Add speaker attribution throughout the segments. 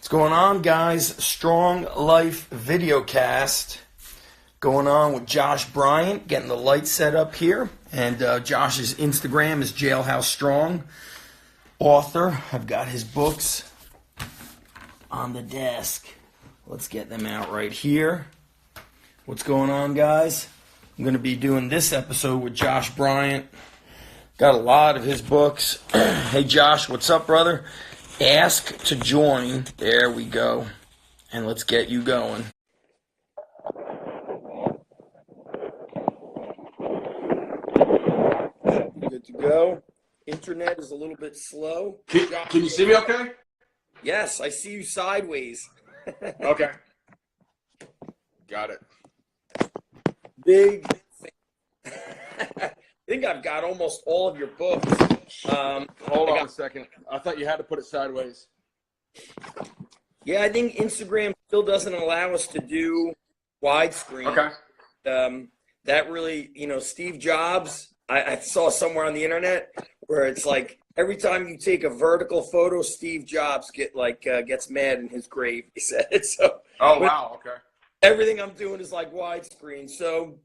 Speaker 1: What's going on, guys? Strong Life videocast going on with Josh Bryant, getting the lights set up here. And Josh's Instagram is Jailhouse Strong. Author. I've got his books on the desk. Let's get them out right here. What's going on, guys? I'm going to be doing this episode with Josh Bryant. Got a lot of his books. Hey, Josh, what's up, brother? Ask to join. There we go. And let's get you going. Good to go. Internet is a little bit slow.
Speaker 2: Can you see me okay?
Speaker 1: Yes, I see you sideways.
Speaker 2: Okay. Got it.
Speaker 1: Big I think I've got almost all of your books.
Speaker 2: Hold on a second. I thought you had to put it sideways.
Speaker 1: Yeah, I think Instagram still doesn't allow us to do widescreen.
Speaker 2: Okay.
Speaker 1: That really, Steve Jobs, I saw somewhere on the internet where it's like every time you take a vertical photo, Steve Jobs gets mad in his grave. He said so.
Speaker 2: Oh wow. Okay.
Speaker 1: Everything I'm doing is like widescreen. So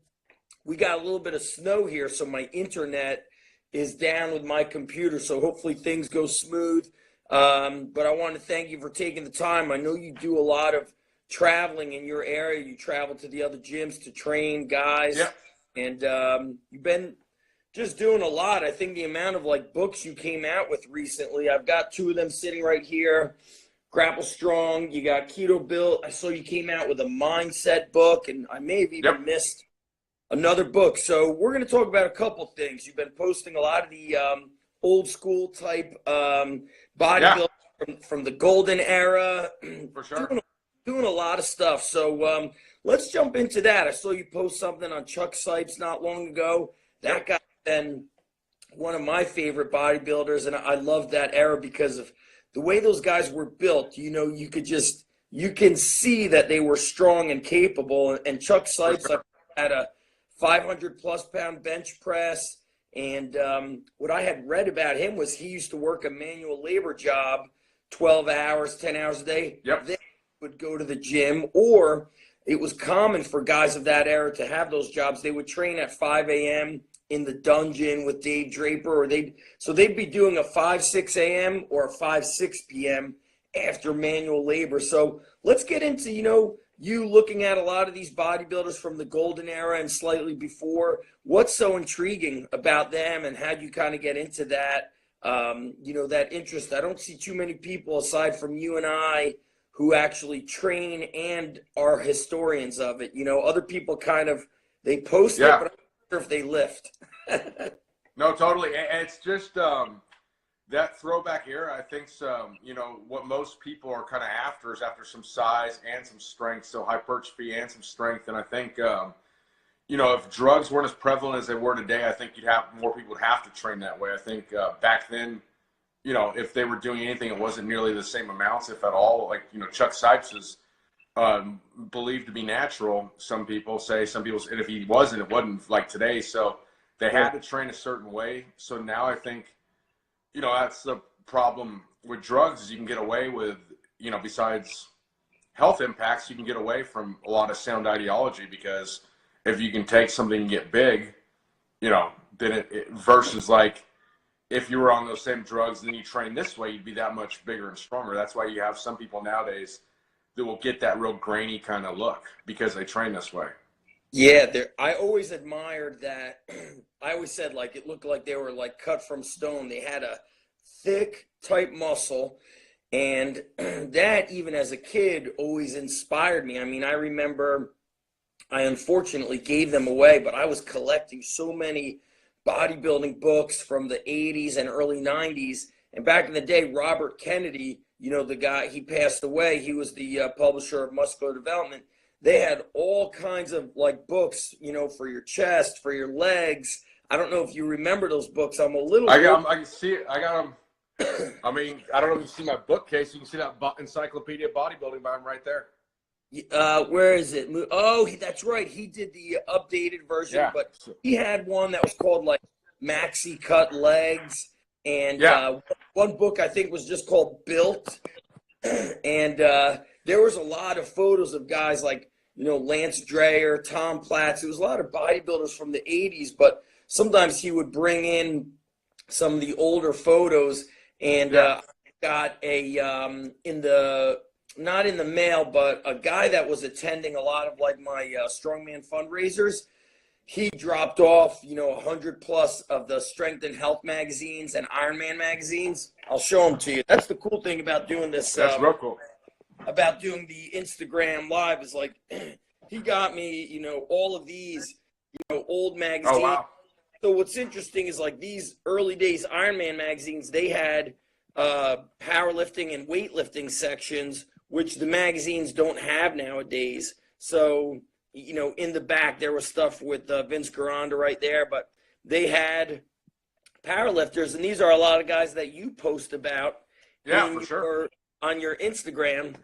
Speaker 1: we got a little bit of snow here, so my internet is down with my computer. So hopefully things go smooth. But I want to thank you for taking the time. I know you do a lot of traveling in your area. You travel to the other gyms to train guys.
Speaker 2: Yep.
Speaker 1: And you've been just doing a lot. I think the amount of books you came out with recently, I've got two of them sitting right here. Grapple Strong, you got Keto Built. I saw you came out with a mindset book, and I may have even missed another book. So we're going to talk about a couple things. You've been posting a lot of the old school type bodybuilding from the golden era.
Speaker 2: For sure.
Speaker 1: Doing a lot of stuff. So let's jump into that. I saw you post something on Chuck Sipes not long ago. That guy's been one of my favorite bodybuilders, and I love that era because of the way those guys were built. You can see that they were strong and capable. And Chuck Sipes had a 500 plus pound bench press. And what I had read about him was he used to work a manual labor job, 12 hours, 10 hours a day.
Speaker 2: Yep.
Speaker 1: Then he would go to the gym, or it was common for guys of that era to have those jobs. They would train at 5 a.m. in the dungeon with Dave Draper, or they'd be doing a 5, 6 a.m. or a 5, 6 p.m. after manual labor. So let's get into, you looking at a lot of these bodybuilders from the golden era and slightly before. What's so intriguing about them, and how'd you kind of get into that, that interest? I don't see too many people aside from you and I who actually train and are historians of it. Other people they post it, but I'm not sure if they lift.
Speaker 2: No, totally. And it's just that throwback era. I think what most people are kind of after is after some size and some strength, so hypertrophy and some strength. And I think if drugs weren't as prevalent as they were today, I think more people would have to train that way. I think back then, if they were doing anything, it wasn't nearly the same amounts, if at all. Chuck Sipes is believed to be natural. Some people say, and if he wasn't, it wasn't like today. So they had to train a certain way. So now I think, that's the problem with drugs, is you can get away with, besides health impacts, you can get away from a lot of sound ideology, because if you can take something and get big, then it versus if you were on those same drugs and then you train this way, you'd be that much bigger and stronger. That's why you have some people nowadays that will get that real grainy kind of look because they train this way.
Speaker 1: Yeah, I always admired that. I always said it looked like they were cut from stone. They had a thick, tight muscle, and that even as a kid always inspired me. I mean, I remember I unfortunately gave them away, but I was collecting so many bodybuilding books from the 80s and early 90s. And back in the day, Robert Kennedy, the guy, he passed away. He was the publisher of Muscular Development. They had all kinds of books, for your chest, for your legs. I don't know if you remember those books. I'm a little.
Speaker 2: I can see it. I got them. I mean, I don't know if you see my bookcase. You can see that Encyclopedia of Bodybuilding by him right there.
Speaker 1: Where is it? Oh, that's right. He did the updated version, but he had one that was called Maxi Cut Legs. And one book I think was just called Built. And there was a lot of photos of guys like, you know, Lance Dreyer, Tom Platz. It was a lot of bodybuilders from the 80s, but sometimes he would bring in some of the older photos. And got a in the not in the mail, but a guy that was attending a lot of like my strongman fundraisers. He dropped off, you know, 100 plus of the Strength and Health magazines and Ironman magazines. I'll show them to you. That's the cool thing about doing this.
Speaker 2: That's real cool.
Speaker 1: About doing the Instagram live is like he got me, you know, all of these, you know, old magazines.
Speaker 2: Oh, wow.
Speaker 1: So what's interesting is like these early days Ironman magazines, they had powerlifting and weightlifting sections, which the magazines don't have nowadays. So, you know, in the back there was stuff with Vince Garanda right there, but they had powerlifters, and these are a lot of guys that you post about.
Speaker 2: Yeah, for sure.
Speaker 1: On your Instagram.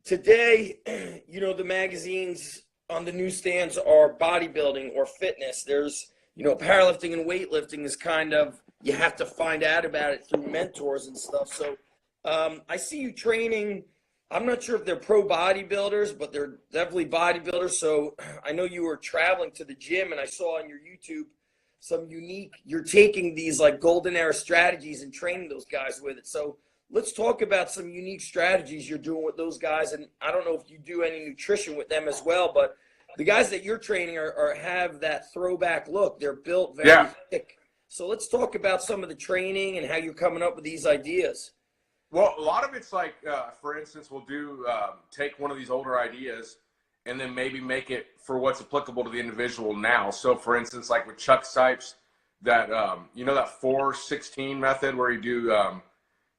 Speaker 1: Today, you know, the magazines on the newsstands are bodybuilding or fitness. There's, you know, powerlifting and weightlifting is kind of, you have to find out about it through mentors and stuff. So I see you training. I'm not sure if they're pro bodybuilders, but they're definitely bodybuilders. So I know you were traveling to the gym, and I saw on your YouTube some unique, you're taking these like golden era strategies and training those guys with it. So let's talk about some unique strategies you're doing with those guys. And I don't know if you do any nutrition with them as well, but the guys that you're training are have that throwback look. They're built very thick. So let's talk about some of the training and how you're coming up with these ideas.
Speaker 2: Well, a lot of it's like, for instance, we'll do take one of these older ideas and then maybe make it for what's applicable to the individual now. So, for instance, like with Chuck Sipes, that you know that 4-16 method where you do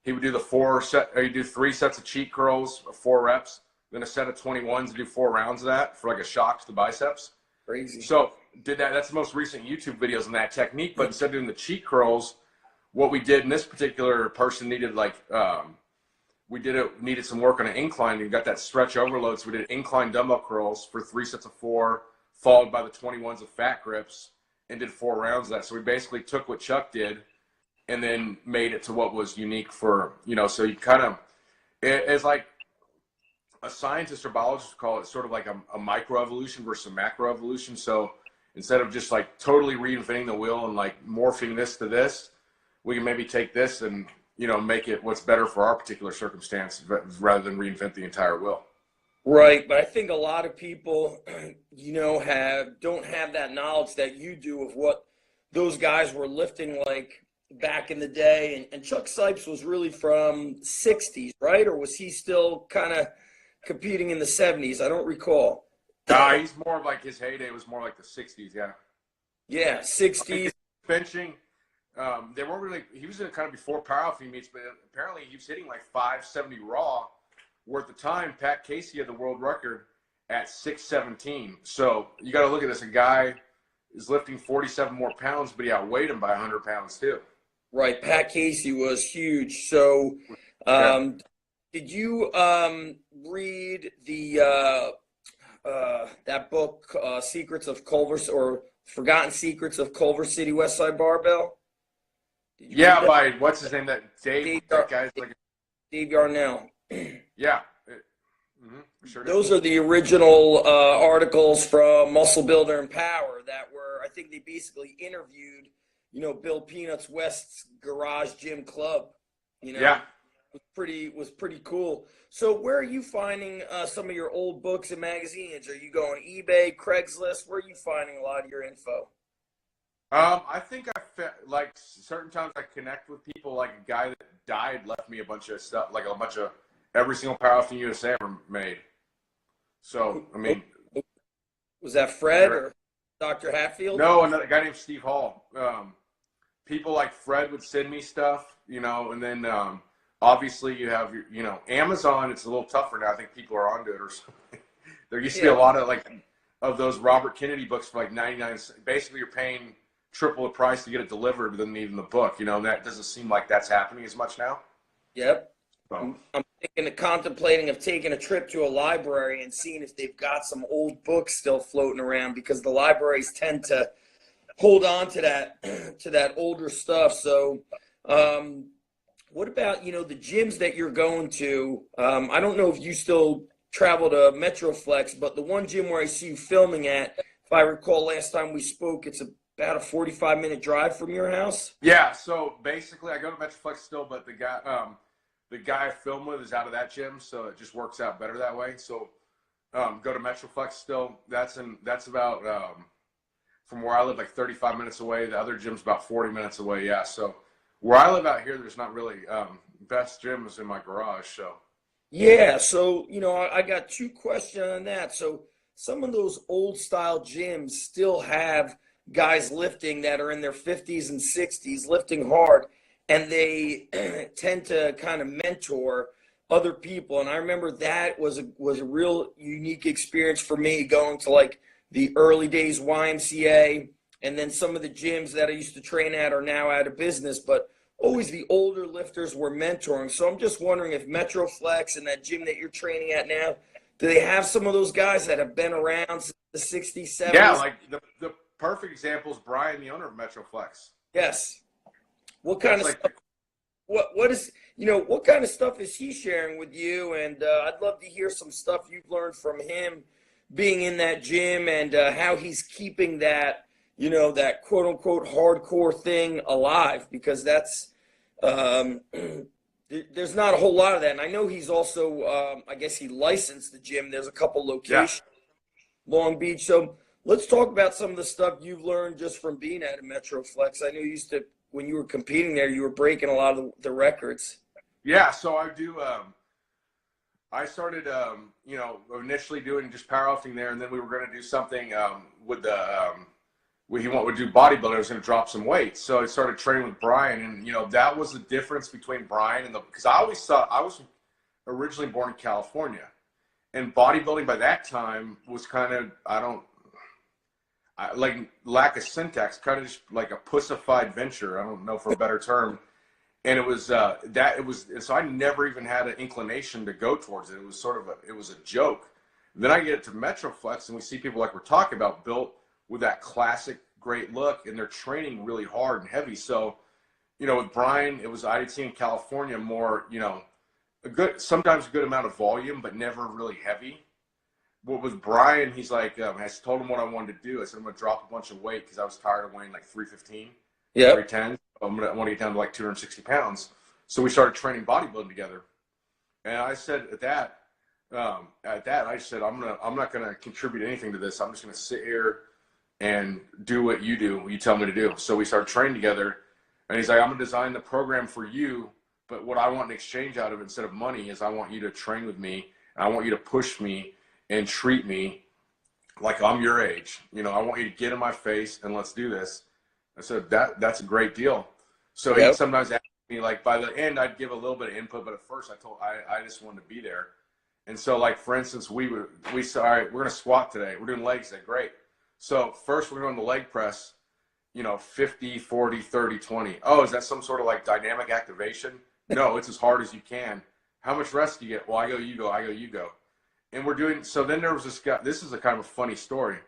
Speaker 2: he would do you do 3 sets of cheat curls, 4 reps, then a set of 21s to do 4 rounds of that for like a shock to the biceps.
Speaker 1: Crazy.
Speaker 2: So did that. That's the most recent YouTube videos on that technique. But instead of doing the cheat curls, what we did, and this particular person needed like needed some work on an incline. We got that stretch overload, so we did incline dumbbell curls for 3 sets of 4, followed by the 21s of fat grips, and did 4 rounds of that. So we basically took what Chuck did and then made it to what was unique for, you know, so you kind of, it's like a scientist or biologist would call it sort of like a micro evolution versus a macro evolution. So instead of just like totally reinventing the wheel and like morphing this to this, we can maybe take this and, you know, make it what's better for our particular circumstance rather than reinvent the entire wheel.
Speaker 1: Right, but I think a lot of people, you know, don't have that knowledge that you do of what those guys were lifting like back in the day. And Chuck Sipes was really from 60s, right? Or was he still kind of competing in the 70s? I don't recall.
Speaker 2: He's more of like his heyday was more like the 60s, yeah.
Speaker 1: Yeah, 60s.
Speaker 2: Benching. They weren't really, he was in kind of before powerlifting meets, but apparently he was hitting like 570 raw, where at the time Pat Casey had the world record at 617. So you got to look at this. A guy is lifting 47 more pounds, but he outweighed him by 100 pounds too.
Speaker 1: Right. Pat Casey was huge. So did you read the that book, Secrets of Culver, or Forgotten Secrets of Culver City Westside Barbell?
Speaker 2: Yeah, by what's his name? That Dave that guy's like
Speaker 1: Dave Yarnell.
Speaker 2: Yeah. Sure.
Speaker 1: Those are the original articles from Muscle Builder and Power that were, I think they basically interviewed, you know, Bill Peanuts West's Garage Gym Club. You know,
Speaker 2: yeah,
Speaker 1: was pretty cool. So where are you finding some of your old books and magazines? Are you going eBay, Craigslist? Where are you finding a lot of your info?
Speaker 2: I think like certain times I connect with people. Like a guy that died left me a bunch of stuff, like a bunch of every single Powerlifting USA ever made. So I mean,
Speaker 1: was that Fred or Dr. Hatfield?
Speaker 2: No, another guy named Steve Hall. People like Fred would send me stuff, you know, and then obviously you have your, you know, Amazon. It's a little tougher now. I think people are onto it or something. There used to be a lot of like of those Robert Kennedy books for like 99 cents. Basically, you're paying triple the price to get it delivered than even the book, you know, and that doesn't seem like that's happening as much now.
Speaker 1: Yep.
Speaker 2: So.
Speaker 1: I'm contemplating of taking a trip to a library and seeing if they've got some old books still floating around, because the libraries tend to hold on to that older stuff. So What about, the gyms that you're going to? I don't know if you still travel to Metroflex, but the one gym where I see you filming at, if I recall last time we spoke, it's about a 45-minute drive from your house.
Speaker 2: Yeah, so basically I go to Metroflex still, but the guy I film with is out of that gym, so it just works out better that way. So go to Metroflex still. That's about from where I live, like 35 minutes away. The other gym's about 40 minutes away. Yeah, so where I live out here, there's not really best gym is in my garage. So
Speaker 1: Yeah, so I got two questions on that. So some of those old style gyms still have guys lifting that are in their 50s and 60s lifting hard, and they tend to kind of mentor other people. And I remember that was a real unique experience for me, going to like the early days YMCA, and then some of the gyms that I used to train at are now out of business, but always the older lifters were mentoring. So I'm just wondering if Metroflex and that gym that you're training at now, do they have some of those guys that have been around since the 60s, 70s?
Speaker 2: yeah, like the perfect example is Bryant, the owner of Metroflex.
Speaker 1: Yes. What kind
Speaker 2: That's
Speaker 1: of
Speaker 2: like
Speaker 1: stuff? What is what kind of stuff is he sharing with you? And I'd love to hear some stuff you've learned from him being in that gym, and how he's keeping that that quote unquote hardcore thing alive, because that's there's not a whole lot of that. And I know he's also I guess he licensed the gym. There's a couple locations, Long Beach. So let's talk about some of the stuff you've learned just from being at a Metroflex. I know you used to, when you were competing there, you were breaking a lot of the records.
Speaker 2: yeah, so I do. I started, initially doing just powerlifting there, and then we were going to do something with the. He wanted to do bodybuilding. I was going to drop some weight, so I started training with Bryant, and that was the difference between Bryant and because I always thought I was originally born in California, and bodybuilding by that time was kind of like lack of syntax, kind of just like a pussified venture. I don't know for a better term. And it was so I never even had an inclination to go towards it. It was it was a joke. Then I get it to Metroflex, and we see people like we're talking about built with that classic great look, and they're training really hard and heavy. So, with Brian, it was I did see in California more, sometimes a good amount of volume, but never really heavy. But with Brian, he's like, I told him what I wanted to do. I said I'm gonna drop a bunch of weight because I was tired of weighing like 315, 310. I want to get down to like 260 pounds. So we started training bodybuilding together. And I said at that, I said, I'm not going to contribute anything to this. I'm just going to sit here and do what you do, what you tell me to do. So we started training together. And he's like, I'm going to design the program for you. But what I want in exchange out of it, instead of money, is I want you to train with me. And I want you to push me and treat me like I'm your age. I want you to get in my face and let's do this. I said, that's a great deal. So he sometimes asked me, like, by the end, I'd give a little bit of input, but at first I just wanted to be there. And so, like, for instance, we said, all right, we're going to squat today. We're doing legs today. Great. So first we're going to leg press, 50, 40, 30, 20. Oh, is that some sort of like dynamic activation? No, it's as hard as you can. How much rest do you get? Well, I go, you go, I go, you go. And we're doing, so then there was this guy, this is a kind of a funny story.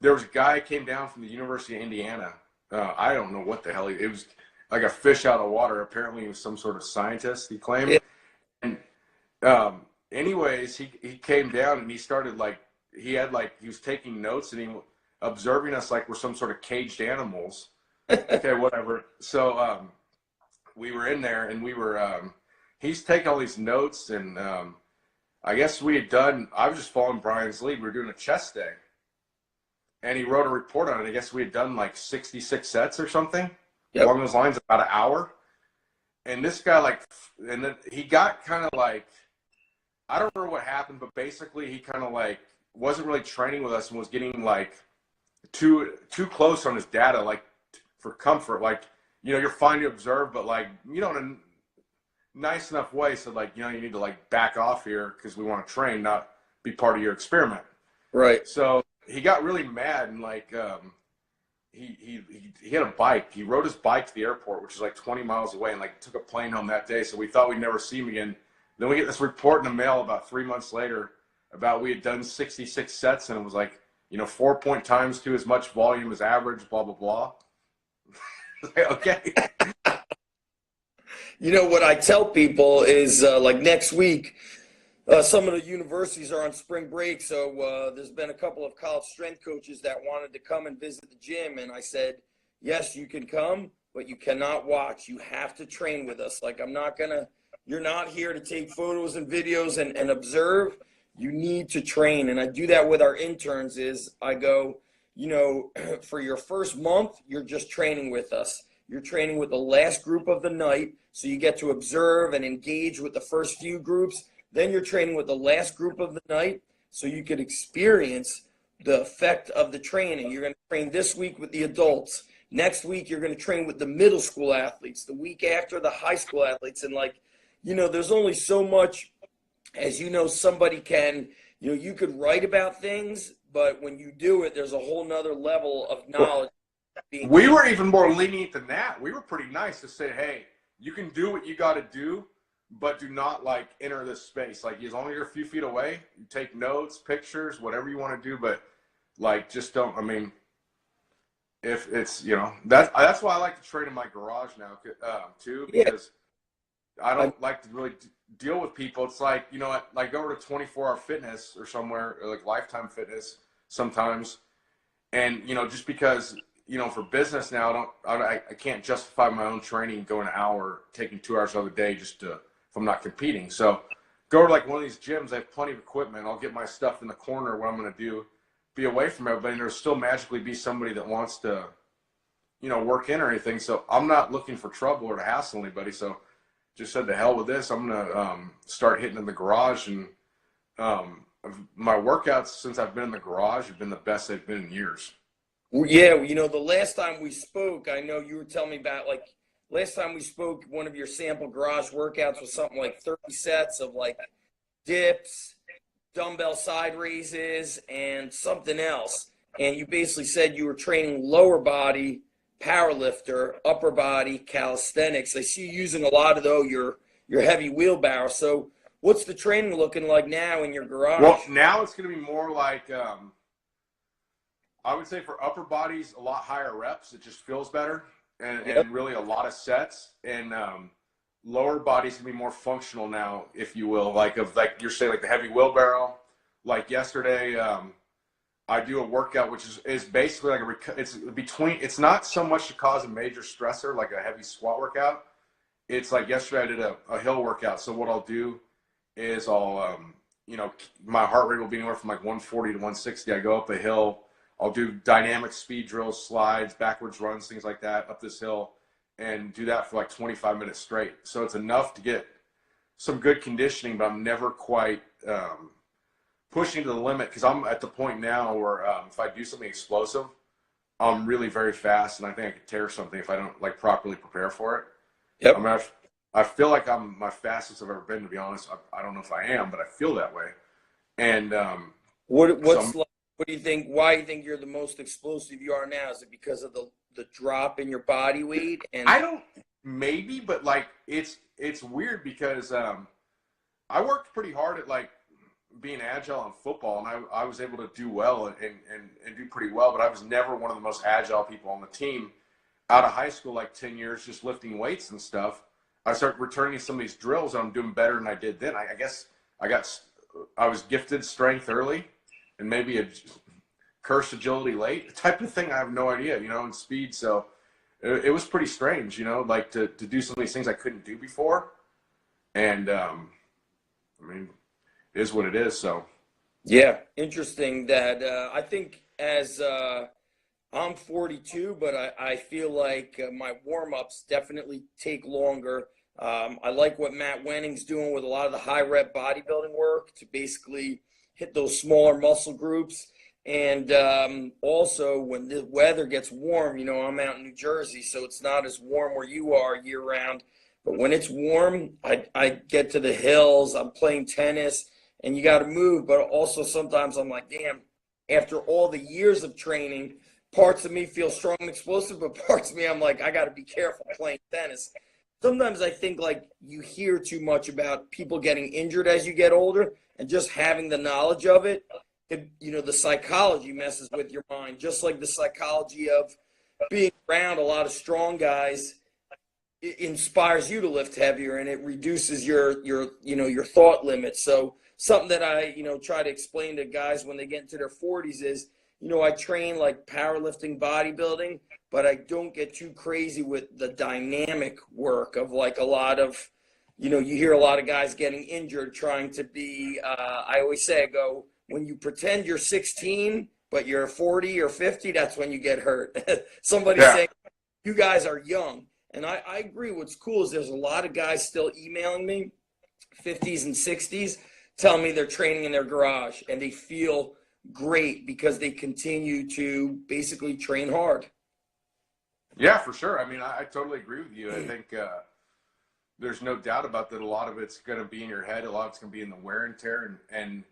Speaker 2: There was a guy who came down from the University of Indiana. I don't know what the hell it was, like a fish out of water. Apparently he was some sort of scientist, he claimed. Yeah. And anyways, he came down and he started he was taking notes and he observing us like we're some sort of caged animals. Okay, whatever. So we were in there and we were, he's taking all these notes, and I guess I was just following Brian's lead. We were doing a chest day. And he wrote a report on it. I guess we had done like 66 sets or something along those lines, about an hour. And this guy, and then he got kind of like, I don't remember what happened, but basically he kind of wasn't really training with us and was getting too close on his data, for comfort. You're fine to observe, but in a nice enough way. So you need to back off here because we want to train, not be part of your experiment.
Speaker 1: Right.
Speaker 2: So he got really mad and he had a bike. He rode his bike to the airport, which is 20 miles away, and took a plane home that day. So we thought we'd never see him again. Then we get this report in the mail about 3 months later about we had done 66 sets, and it was 4 times to as much volume as average, blah, blah, blah. Okay.
Speaker 1: You know, what I tell people is like next week, some of the universities are on spring break. So there's been a couple of college strength coaches that wanted to come and visit the gym. And I said, yes, you can come, but you cannot watch. You have to train with us. Like, you're not here to take photos and videos and observe. You need to train. And I do that with our interns is I go, you know, for your first month, you're just training with us. You're training with the last group of the night. So you get to observe and engage with the first few groups. Then you're training with the last group of the night. So you could experience the effect of the training. You're going to train this week with the adults. Next week, you're going to train with the middle school athletes. The week after, the high school athletes. And like, you know, there's only so much, as you know, somebody can, you know, you could write about things, but when you do it, there's a whole nother level of knowledge.
Speaker 2: We were even more lenient than that. We were pretty nice to say, hey, you can do what you got to do, but do not like enter this space. Like, as long as you're a few feet away, you take notes, pictures, whatever you want to do, but like, just don't, I mean, if it's, you know, that's why I like to train in my garage now too, because I don't like to really deal with people. It's like, you know, like go over to 24-hour fitness or somewhere, or like Lifetime Fitness sometimes. And, you know, just because, you know, for business now, I can't justify my own training, going an hour, taking 2 hours out of the day just to, if I'm not competing. So go to like one of these gyms, I have plenty of equipment. I'll get my stuff in the corner, what I'm going to do, be away from everybody, and there'll still magically be somebody that wants to, you know, work in or anything. So I'm not looking for trouble or to hassle anybody. So just said, to hell with this. I'm going to start hitting in the garage. And my workouts since I've been in the garage have been the best they've been in years.
Speaker 1: Yeah, you know, the last time we spoke, I know you were telling me about, like, last time we spoke, one of your sample garage workouts was something like 30 sets of like dips, dumbbell side raises, and something else. And you basically said you were training lower body, power lifter, upper body, calisthenics. I see you using a lot of your heavy wheelbarrow. So what's the training looking like now in your garage?
Speaker 2: Well, now it's going to be more like, I would say for upper bodies, a lot higher reps. It just feels better, and really a lot of sets. And lower bodies can be more functional now, if you will, like you're saying, like the heavy wheelbarrow. Like yesterday, I do a workout which is basically like it's not so much to cause a major stressor like a heavy squat workout. It's like yesterday I did a hill workout. So what I'll do is I'll you know, my heart rate will be anywhere from like 140 to 160. I go up a hill. I'll do dynamic speed drills, slides, backwards runs, things like that up this hill, and do that for like 25 minutes straight. So it's enough to get some good conditioning, but I'm never quite pushing to the limit, because I'm at the point now where if I do something explosive, I'm really very fast, and I think I could tear something if I don't like properly prepare for it.
Speaker 1: Yep.
Speaker 2: I mean, I feel like I'm my fastest I've ever been, to be honest. I don't know if I am, but I feel that way. And
Speaker 1: what do you think? Why do you think you're the most explosive you are now? Is it because of the drop in your body weight? And
Speaker 2: I don't, maybe, but like it's weird because I worked pretty hard at like being agile in football, and I was able to do well and do pretty well, but I was never one of the most agile people on the team. Out of high school, like 10 years, just lifting weights and stuff, I started returning some of these drills, and I'm doing better than I did then. I guess I was gifted strength early, and maybe a cursed agility late, type of thing. I have no idea, you know, and speed. So it was pretty strange, you know, like to do some of these things I couldn't do before. And I mean, it is what it is. So
Speaker 1: yeah, interesting that I think as I'm 42, but I feel like my warm-ups definitely take longer. I like what Matt Wenning's doing with a lot of the high rep bodybuilding work to basically hit those smaller muscle groups. And also when the weather gets warm, you know, I'm out in New Jersey, so it's not as warm where you are year round. But when it's warm, I get to the hills, I'm playing tennis, and you got to move. But also sometimes I'm like, damn, after all the years of training, parts of me feel strong and explosive, but parts of me, I'm like, I got to be careful playing tennis. Sometimes I think like you hear too much about people getting injured as you get older, and just having the knowledge of it, you know, the psychology messes with your mind, just like the psychology of being around a lot of strong guys inspires you to lift heavier, and it reduces your thought limits. So something that I try to explain to guys when they get into their 40s is, I train like powerlifting, bodybuilding, but I don't get too crazy with the dynamic work of like a lot of, you hear a lot of guys getting injured trying to be, I always say, I go, when you pretend you're 16, but you're 40 or 50, that's when you get hurt. Somebody saying, you guys are young. And I agree. What's cool is there's a lot of guys still emailing me, 50s and 60s, telling me they're training in their garage and they feel great because they continue to basically train hard.
Speaker 2: Yeah, for sure. I mean, I totally agree with you. I think there's no doubt about that. A lot of it's going to be in your head. A lot of it's going to be in the wear and tear. And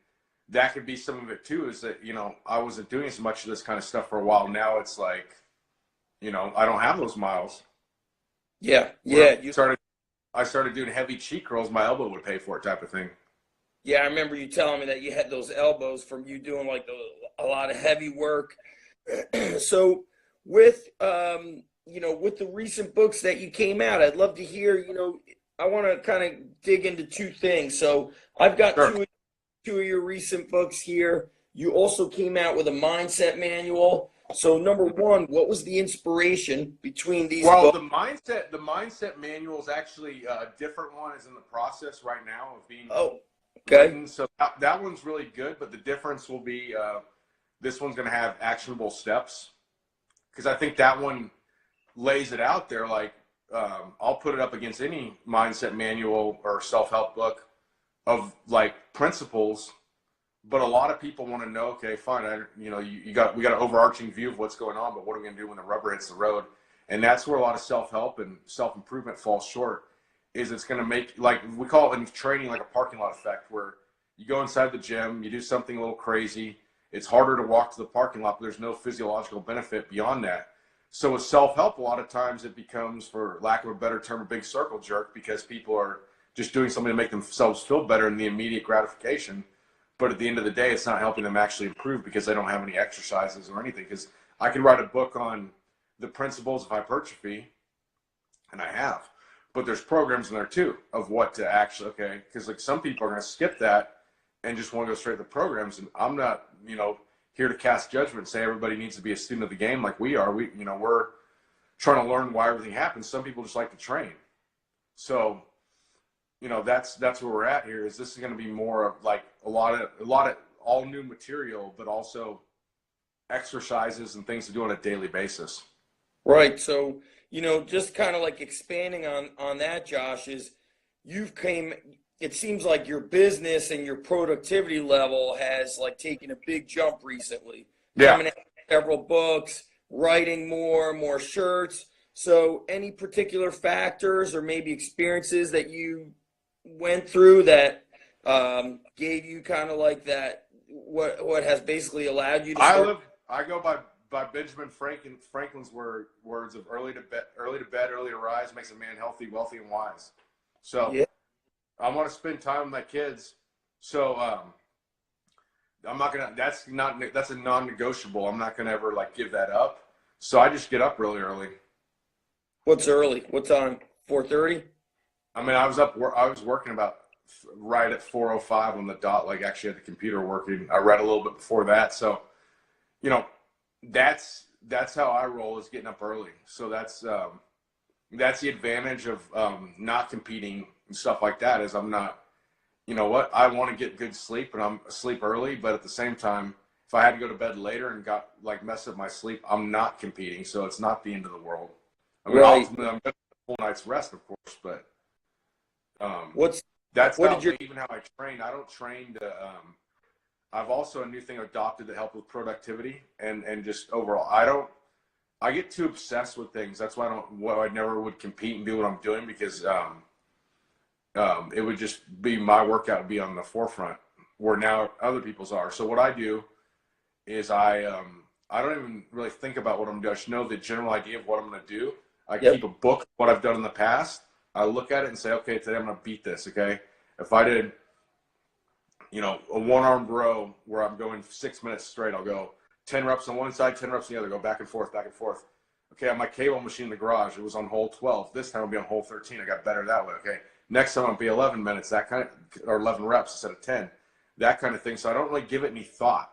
Speaker 2: that could be some of it too, is that, I wasn't doing as much of this kind of stuff for a while. Now it's like, I don't have those miles.
Speaker 1: Yeah.
Speaker 2: I started doing heavy cheek curls. My elbow would pay for it, type of thing.
Speaker 1: Yeah, I remember you telling me that you had those elbows from you doing like a lot of heavy work. So with with the recent books that you came out, I'd love to hear. I want to kind of dig into two things. So I've got two of your recent books here. You also came out with a mindset manual. So number one, what was the inspiration between these books?
Speaker 2: The mindset manual is actually a different one, is in the process right now of being written. So that one's really good, but the difference will be this one's going to have actionable steps, because I think that one lays it out there. Like I'll put it up against any mindset manual or self-help book of like principles. But a lot of people want to know, okay, fine, we got an overarching view of what's going on, but what are we going to do when the rubber hits the road? And that's where a lot of self-help and self-improvement falls short, is it's going to make, like we call it in training, like a parking lot effect, where you go inside the gym, you do something a little crazy, it's harder to walk to the parking lot, but there's no physiological benefit beyond that. So with self-help, a lot of times it becomes, for lack of a better term, a big circle jerk, because people are just doing something to make themselves feel better in the immediate gratification. But at the end of the day, it's not helping them actually improve because they don't have any exercises or anything. Because I could write a book on the principles of hypertrophy, and I have, but there's programs in there too of what to actually, because like some people are going to skip that and just want to go straight to the programs. And I'm not, here to cast judgment and say everybody needs to be a student of the game like we are. We're trying to learn why everything happens. Some people just like to train. So that's where we're at here. Is this is going to be more of like a lot of all new material, but also exercises and things to do on a daily basis.
Speaker 1: Right. So, just kind of like expanding on that, Josh, is it seems like your business and your productivity level has like taken a big jump recently.
Speaker 2: Yeah.
Speaker 1: Coming out with several books, writing more shirts. So any particular factors or maybe experiences that you went through that gave you kind of like that, what has basically allowed you to
Speaker 2: I go by Benjamin Franklin's words of early to bed, early to rise makes a man healthy, wealthy, and wise. So yeah. I want to spend time with my kids. So I'm not gonna. That's a non-negotiable. I'm not gonna ever like give that up. So I just get up really early.
Speaker 1: What's early? What time? 4:30?
Speaker 2: I mean, I was working about right at 4:05 on the dot. Like actually had the computer working. I read a little bit before that. So, that's how I roll, is getting up early. So that's the advantage of not competing and stuff like that, is I'm not, I want to get good sleep and I'm asleep early, but at the same time, if I had to go to bed later and got like messed up my sleep, I'm not competing. So it's not the end of the world. I mean, ultimately I'm getting a full night's rest, of course, but even how I train. I don't train to, I've also a new thing adopted to help with productivity and just overall, I get too obsessed with things. That's why I never would compete and do what I'm doing, because it would just be, my workout would be on the forefront where now other people's are. So what I do is I don't even really think about what I'm doing. I just know the general idea of what I'm going to do. I keep a book of what I've done in the past. I look at it and say, okay, today I'm going to beat this. Okay. If I did, a one-armed row where I'm going 6 minutes straight, I'll go 10 reps on one side, 10 reps on the other, go back and forth, back and forth. Okay, on my cable machine in the garage, it was on hole 12. This time I'll be on hole 13. I got better that way. Okay, next time I'll be 11 minutes, that kind of, or 11 reps instead of 10, that kind of thing. So I don't really give it any thought.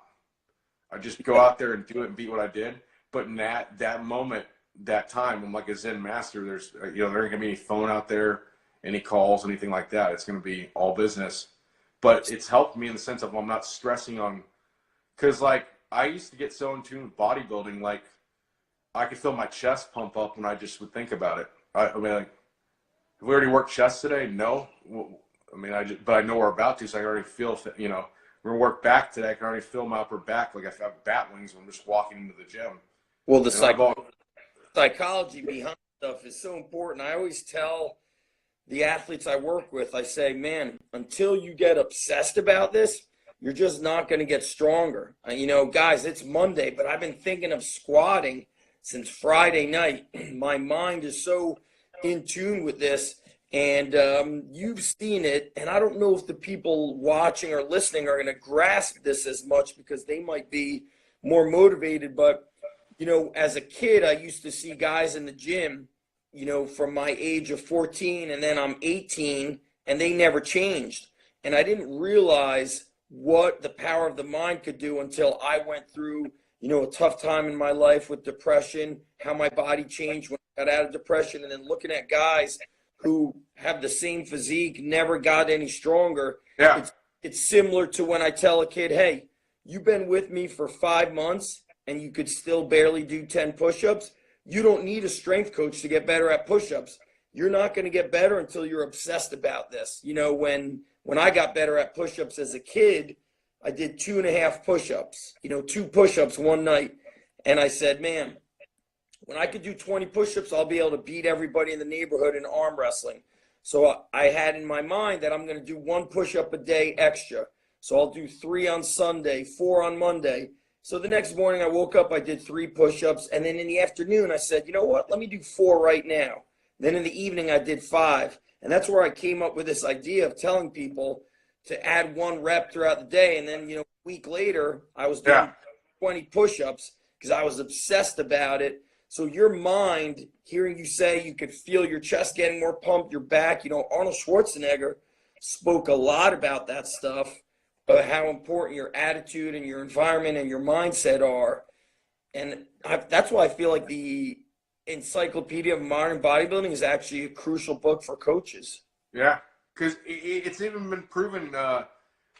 Speaker 2: I just go out there and do it and beat what I did. But in that moment, that time, I'm like a Zen master. There's, there ain't gonna be any phone out there, any calls, anything like that. It's gonna be all business. But it's helped me in the sense of I'm not stressing on, because like I used to get so in tune with bodybuilding, like I could feel my chest pump up when I just would think about it. I mean, like, have we already worked chest today? No. I mean, but I know we're about to, so I already feel, we're gonna work back today. I can already feel my upper back, like I have bat wings when I'm just walking into the gym.
Speaker 1: Well, the psychology behind stuff is so important. I always tell the athletes I work with, I say, man, until you get obsessed about this, you're just not going to get stronger. Guys, it's Monday, but I've been thinking of squatting since Friday night. My mind is so in tune with this, and you've seen it, and I don't know if the people watching or listening are going to grasp this as much because they might be more motivated. But, as a kid, I used to see guys in the gym, from my age of 14, and then I'm 18, and they never changed. And I didn't realize what the power of the mind could do until I went through, a tough time in my life with depression, how my body changed when I got out of depression, and then looking at guys who have the same physique, never got any stronger.
Speaker 2: Yeah.
Speaker 1: It's similar to when I tell a kid, hey, you've been with me for 5 months and you could still barely do 10 push-ups. You don't need a strength coach to get better at push-ups. You're not going to get better until you're obsessed about this. When I got better at push-ups as a kid, I did 2.5 push-ups, 2 push-ups one night. And I said, man, when I could do 20 push-ups, I'll be able to beat everybody in the neighborhood in arm wrestling. So I had in my mind that I'm going to do 1 push-up a day extra. So I'll do 3 on Sunday, 4 on Monday. So the next morning I woke up, I did 3 push-ups. And then in the afternoon, I said, you know what? Let me do 4 right now. Then in the evening, I did 5. And that's where I came up with this idea of telling people to add 1 rep throughout the day. And then, a week later, I was doing 20 push-ups because I was obsessed about it. So your mind, hearing you say you could feel your chest getting more pumped, your back, Arnold Schwarzenegger spoke a lot about that stuff, how important your attitude and your environment and your mindset are. And that's why I feel like the Encyclopedia of Modern Bodybuilding is actually a crucial book for coaches.
Speaker 2: Yeah, because it's even been proven.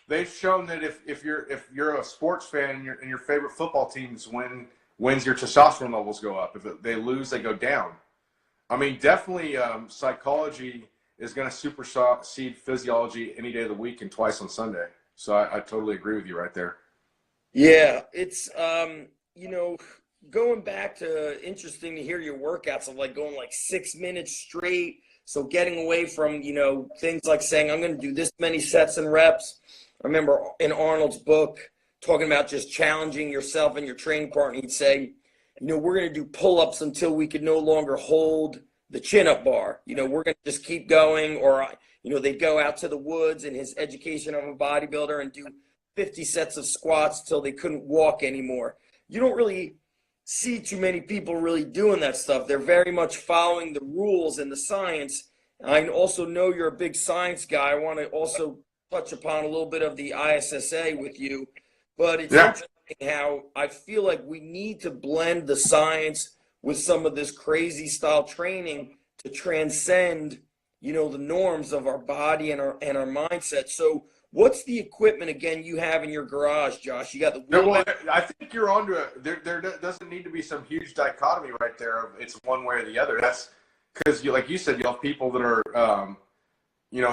Speaker 2: They've shown that if you're a sports fan and your favorite football teams wins, your testosterone levels go up. If they lose, they go down. I mean, definitely psychology is going to supersede physiology any day of the week and twice on Sunday. So I totally agree with you right there.
Speaker 1: Yeah, it's going back to interesting to hear your workouts of like going like 6 minutes straight. So getting away from, things like saying, I'm going to do this many sets and reps. I remember in Arnold's book talking about just challenging yourself and your training partner. He'd say, we're going to do pull-ups until we can no longer hold the chin-up bar. We're going to just keep going. Or, they'd go out to the woods in his education of a bodybuilder and do 50 sets of squats till they couldn't walk anymore. You don't really see too many people really doing that stuff. They're very much following the rules and the science. I also know you're a big science guy. I want to also touch upon a little bit of the ISSA with you, but it's interesting how I feel like we need to blend the science with some of this crazy style training to transcend, the norms of our body and our mindset. So what's the equipment, again, you have in your garage, Josh? You got the wheel.
Speaker 2: Well, I think you're onto it. There doesn't need to be some huge dichotomy right there. It's one way or the other. That's because, like you said, you have people that are,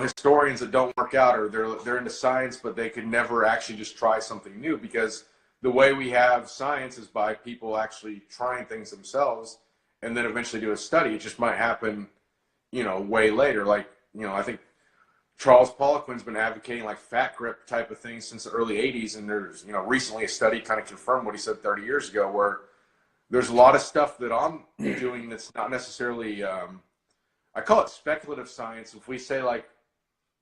Speaker 2: historians that don't work out, or they're into science, but they could never actually just try something new, because the way we have science is by people actually trying things themselves and then eventually do a study. It just might happen, way later. Like, I think Charles Poliquin's been advocating like fat grip type of things since the early 80s. And there's, recently a study kind of confirmed what he said 30 years ago, where there's a lot of stuff that I'm doing that's not necessarily, I call it speculative science. If we say like,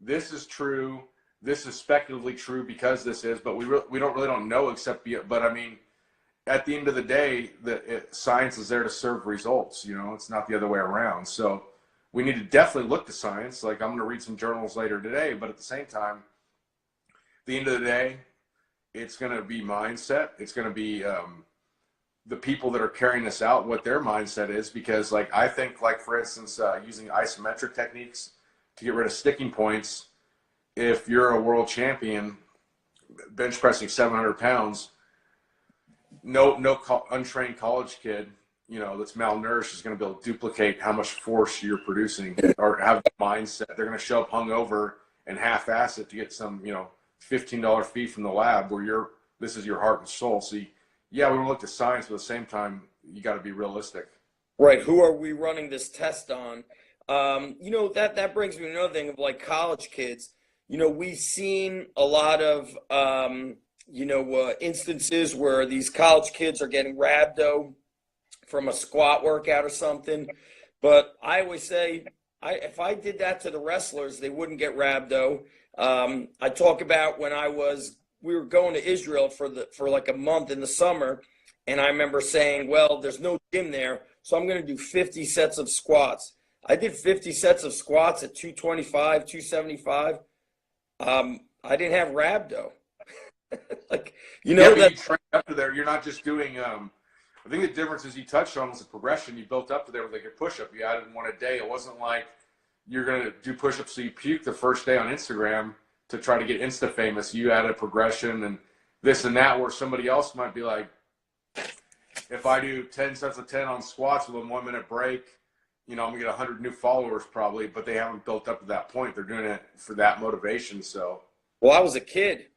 Speaker 2: this is true, this is speculatively true because this is, but we don't know except, but I mean, at the end of the day, science is there to serve results. You know, it's not the other way around. So we need to definitely look to science. Like, I'm going to read some journals later today, but at the same time, at the end of the day, it's going to be mindset. It's going to be the people that are carrying this out, what their mindset is. Because, like, I think, like, for instance, using isometric techniques to get rid of sticking points, if you're a world champion bench pressing 700 pounds, untrained college kid, you know, that's malnourished is going to be able to duplicate how much force you're producing, or have the mindset. They're going to show up hungover and half-ass it to get some, you know, $15 fee from the lab, where this is your heart and soul. So yeah, we want to look to science, but at the same time, you got to be realistic.
Speaker 1: Right. Who are we running this test on? You know, that brings me to another thing of, like, college kids. You know, we've seen a lot of, instances where these college kids are getting rhabdo from a squat workout or something. But I always say, if I did that to the wrestlers, they wouldn't get rhabdo. I talk about when we were going to Israel for like a month in the summer, and I remember saying, well, there's no gym there, so I'm going to do 50 sets of squats. I did 50 sets of squats at 225, 275. I didn't have rhabdo. Like, you know,
Speaker 2: that you train up to there. You're not just doing. I think the difference is you touched on was the progression. You built up to there with, like, your push-up. You added one a day. It wasn't like you're going to do push-ups so you puke the first day on Instagram to try to get Insta famous. You added progression and this and that, where somebody else might be like, if I do 10 sets of 10 on squats with a 1 minute break, you know, I'm gonna get 100 new followers probably, but they haven't built up to that point. They're doing it for that motivation. So,
Speaker 1: well, I was a kid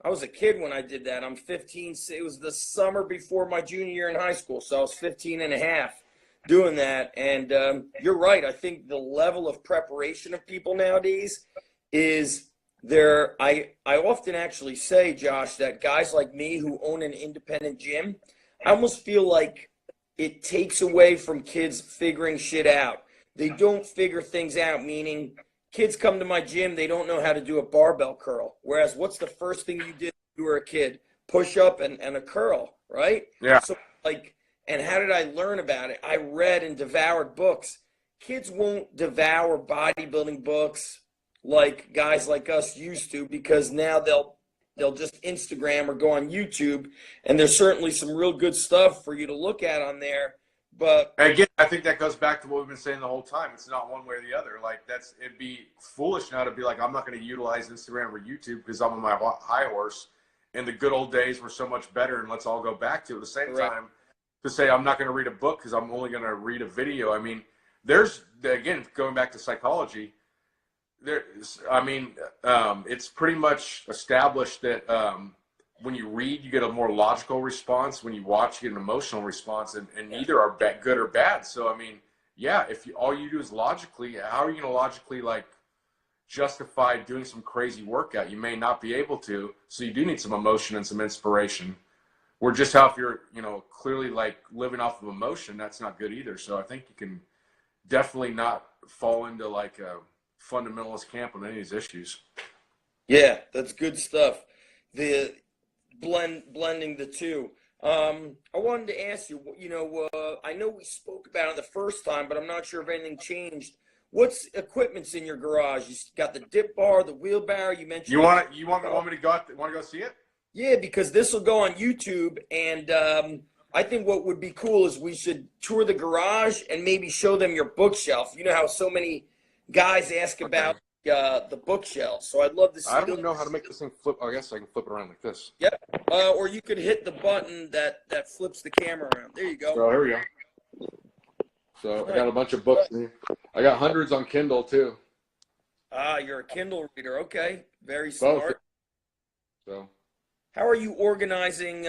Speaker 1: when I did that. I'm 15. It was the summer before my junior year in high school. So I was 15 and a half doing that. And you're right. I think the level of preparation of people nowadays is there. I often actually say, Josh, that guys like me who own an independent gym, I almost feel like it takes away from kids figuring shit out. They don't figure things out, meaning kids come to my gym, they don't know how to do a barbell curl. Whereas what's the first thing you did when you were a kid? Push up and a curl, right?
Speaker 2: Yeah.
Speaker 1: So, like, and how did I learn about it? I read and devoured books. Kids won't devour bodybuilding books like guys like us used to, because now they'll just Instagram or go on YouTube, and there's certainly some real good stuff for you to look at on there. But
Speaker 2: again, I think that goes back to what we've been saying the whole time. It's not one way or the other. Like, it'd be foolish now to be like, I'm not going to utilize Instagram or YouTube because I'm on my high horse, and the good old days were so much better, and let's all go back to it. At the same time, to say I'm not going to read a book because I'm only going to read a video. I mean, again, going back to psychology, it's pretty much established that when you read, you get a more logical response. When you watch, you get an emotional response, and neither are good or bad. So, I mean, yeah, if all you do is logically, how are you going to logically, like, justify doing some crazy workout? You may not be able to, so you do need some emotion and some inspiration. Or just how if you're, you know, clearly, like, living off of emotion, that's not good either. So I think you can definitely not fall into, like, a fundamentalist camp on any of these issues.
Speaker 1: Yeah, that's good stuff. The blending the two. I wanted to ask you, I know we spoke about it the first time, but I'm not sure if anything changed. What's equipment's in your garage? You got the dip bar, the wheelbarrow. You mentioned.
Speaker 2: You want me to go? Want to go see it?
Speaker 1: Yeah, because this will go on YouTube, and I think what would be cool is we should tour the garage and maybe show them your bookshelf. You know how so many guys ask about the bookshelf, so I'd love to see.
Speaker 2: I don't know how to make this thing flip. I guess I can flip it around like this.
Speaker 1: Yep. Or you could hit the button that flips the camera around. There you go.
Speaker 2: So here we go. So I got a bunch of books in here. I got hundreds on Kindle too.
Speaker 1: You're a Kindle reader. Okay, very smart.
Speaker 2: Both. So.
Speaker 1: How are you organizing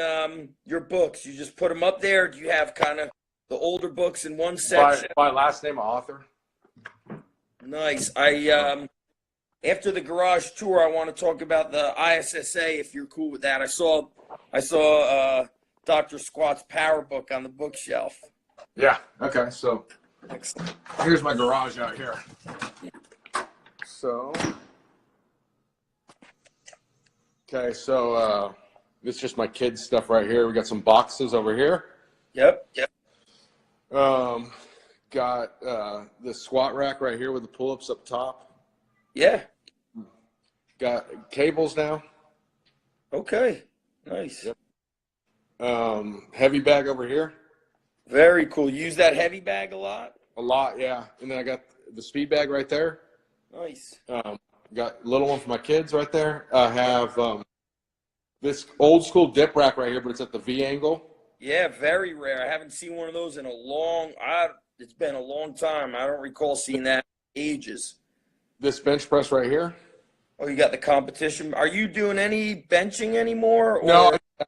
Speaker 1: your books? You just put them up there? Do you have kind of the older books in one section?
Speaker 2: By last name of author.
Speaker 1: Nice. After the garage tour, I want to talk about the ISSA, if you're cool with that. I saw Dr. Squat's power book on the bookshelf.
Speaker 2: Yeah. Okay. So here's my garage out here. So. Okay. So This is just my kids' stuff right here. We got some boxes over here.
Speaker 1: Yep.
Speaker 2: Got the squat rack right here with the pull-ups up top.
Speaker 1: Yeah.
Speaker 2: Got cables now.
Speaker 1: Okay. Nice.
Speaker 2: Yep. Heavy bag over here.
Speaker 1: Very cool. Use that heavy bag a lot?
Speaker 2: A lot, yeah. And then I got the speed bag right there.
Speaker 1: Nice.
Speaker 2: Got a little one for my kids right there. I have this old school dip rack right here, but it's at the V angle.
Speaker 1: Yeah, very rare. I haven't seen one of those in it's been a long time. I don't recall seeing that in ages.
Speaker 2: This bench press right here.
Speaker 1: Oh, you got the competition. Are you doing any benching anymore? Or?
Speaker 2: No. I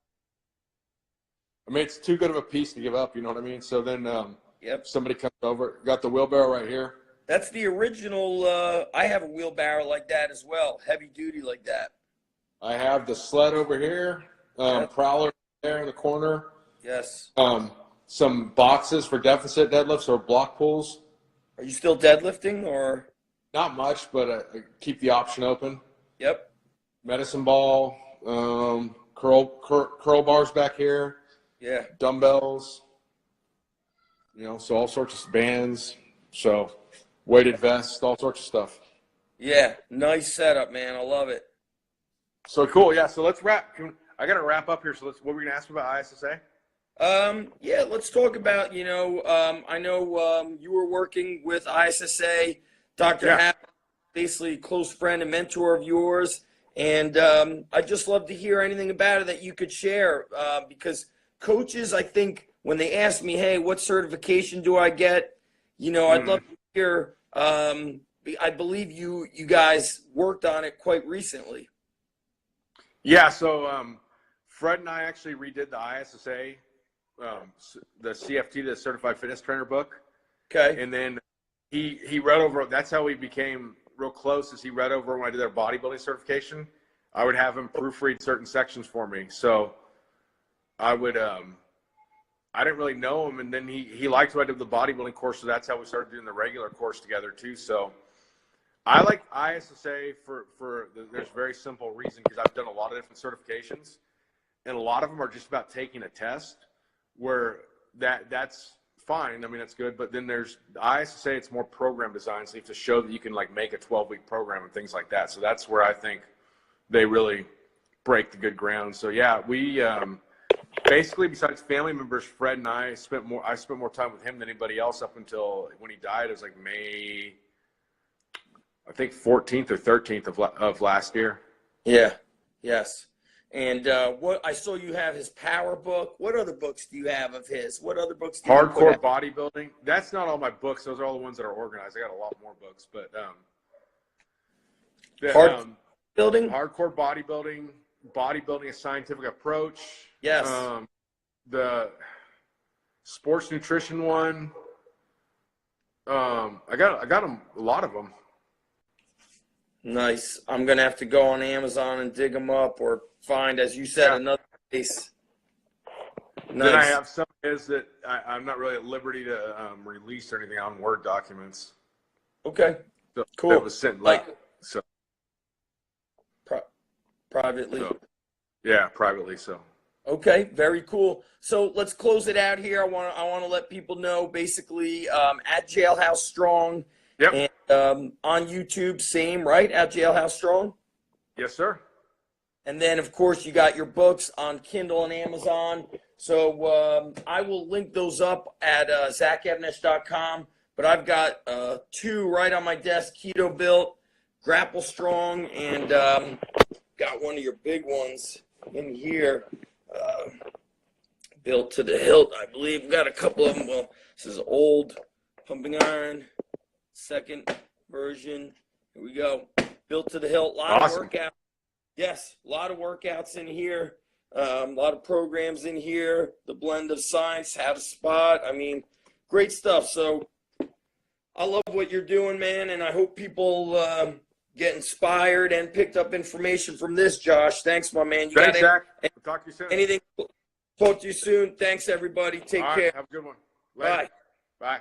Speaker 2: mean, it's too good of a piece to give up, you know what I mean? So then somebody comes over. Got the wheelbarrow right here.
Speaker 1: That's the original. I have a wheelbarrow like that as well, heavy duty like that.
Speaker 2: I have the sled over here, prowler there in the corner.
Speaker 1: Yes.
Speaker 2: Some boxes for deficit deadlifts or block pulls.
Speaker 1: Are you still deadlifting or?
Speaker 2: Not much, but I keep the option open.
Speaker 1: Yep.
Speaker 2: Medicine ball, curl bars back here.
Speaker 1: Yeah.
Speaker 2: Dumbbells. You know, so all sorts of bands. So weighted vests, all sorts of stuff.
Speaker 1: Yeah, nice setup, man. I love it.
Speaker 2: So cool, yeah. So let's wrap. I got to wrap up here. So what were we gonna ask about ISSA?
Speaker 1: Yeah, let's talk about. I know you were working with ISSA, Dr. Happ, basically a close friend and mentor of yours, and I'd just love to hear anything about it that you could share. Because coaches, I think, when they ask me, "Hey, what certification do I get?" I'd love to hear. I believe you guys worked on it quite recently.
Speaker 2: Yeah, so Fred and I actually redid the ISSA, the CFT, the Certified Fitness Trainer book.
Speaker 1: Okay.
Speaker 2: And then he read over. That's how we became real close. Is he read over when I did our bodybuilding certification? I would have him proofread certain sections for me. So I would. I didn't really know him, and then he liked what I did with the bodybuilding course, so that's how we started doing the regular course together too. So I like ISSA for there's a very simple reason, because I've done a lot of different certifications, and a lot of them are just about taking a test, where that's fine. I mean, that's good, but then there's ISSA, it's more program design, so you have to show that you can like make a 12-week program and things like that. So that's where I think they really break the good ground. So yeah, we basically, besides family members, Fred and I spent more time with him than anybody else up until when he died. It was like May, I think 14th or 13th of last year.
Speaker 1: Yeah. Yes. And what I saw, you have his power book. What other books do you have of his? What other books do you have?
Speaker 2: Hardcore Bodybuilding. That's not all my books. Those are all the ones that are organized. I got a lot more books, but Hardcore Bodybuilding, a Scientific Approach.
Speaker 1: Yes.
Speaker 2: The sports nutrition one. I got them, a lot of them.
Speaker 1: Nice. I'm gonna have to go on Amazon and dig them up, or find, as you said, another place. Nice.
Speaker 2: Then I have some that I'm not really at liberty to release or anything on Word documents.
Speaker 1: Okay.
Speaker 2: So
Speaker 1: cool.
Speaker 2: That was sent
Speaker 1: privately.
Speaker 2: Privately. So. Okay,
Speaker 1: very cool. So let's close it out here. I want to let people know, basically, at Jailhouse Strong.
Speaker 2: Yep.
Speaker 1: And on YouTube, same, right? At Jailhouse Strong?
Speaker 2: Yes, sir.
Speaker 1: And then, of course, you got your books on Kindle and Amazon. So I will link those up at ZachEvnesh.com. But I've got two right on my desk: Keto Built, Grapple Strong, and got one of your big ones in here, Built to the Hilt, I believe. We've got a couple of them. Well, this is old pumping iron. Second version. Here we go. Built to the Hilt. A lot of workouts. Yes, a lot of workouts in here. A lot of programs in here. The blend of science, how to spot. I mean, great stuff. So I love what you're doing, man, and I hope people get inspired and picked up information from this, Josh. Thanks, my man.
Speaker 2: Thanks, Zach. We'll talk to you soon.
Speaker 1: Anything? Talk to you soon. Thanks, everybody. Take care.
Speaker 2: Have a good one.
Speaker 1: Later.
Speaker 2: Bye. Bye.